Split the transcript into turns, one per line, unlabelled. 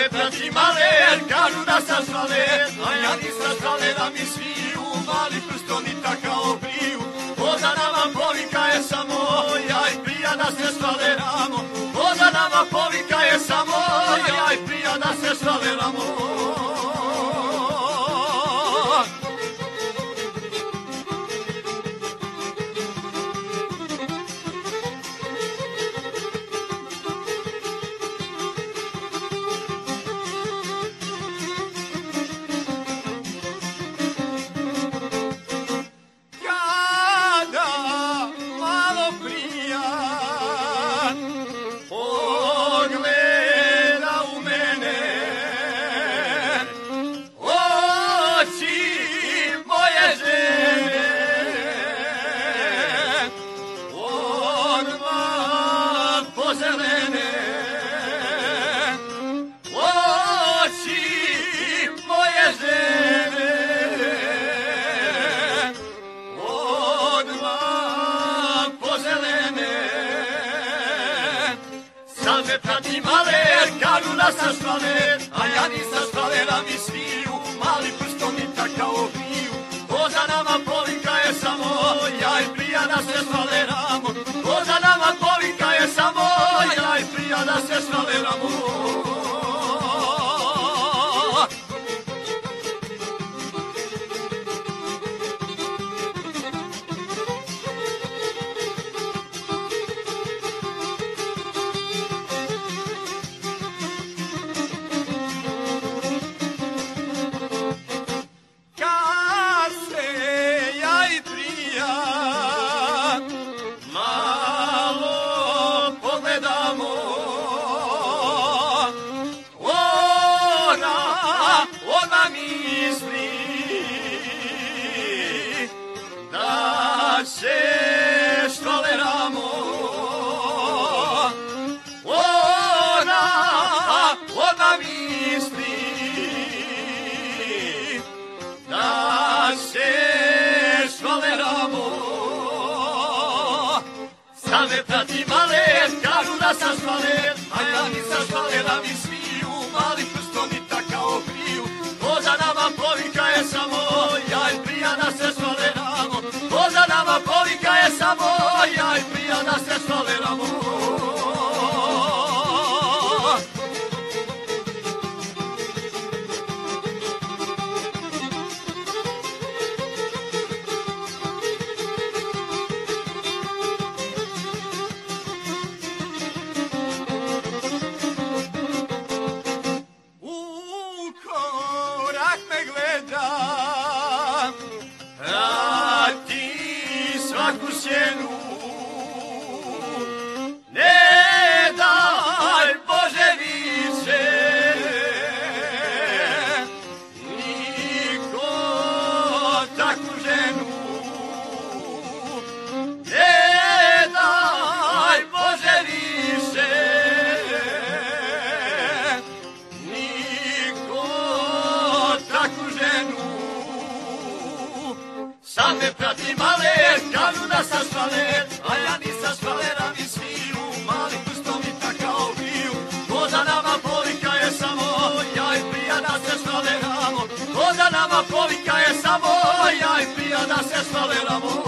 Same prati male, kažu da sam švaler, a ja nisam švaler, a mi sviju, mali prstoni takao briju. Voda nama povika je samo, ja i prija da se švaleramo. Voda nama povika je samo, ja i prija da se švaleramo. Same prati male, kažu da sam švaler, a ja nisam švaler, a mi sviju, mali prstoni takao briju. Voda nama povika je samo, ja i prija da se švaleramo. Voda nama povika je samo, ja i prija da se švaleramo. Se švaleramo, ona misli da se švaleramo. Same prati male, kažu da sam švaler, a ja nisam švaler, a mi sviju, mali prstoni takao briju. Voda nama povika je samo, ja i prija da se švaleramo. Voda nama povika je samo, ja i prija da se švaleramo. U korak me gleda, svaku sjenu, ne daj Bože više, niko takvu ženu, ne daj Bože više, niko takvu ženu. Same prati male, kažu da sam švaler, a ja nisam švaler, a mi sviju, mali prstovi takao briju. Voda nama povika je samo, ja i prija da se švaleramo. Voda nama povika je samo, ja i prija da se švaleramo.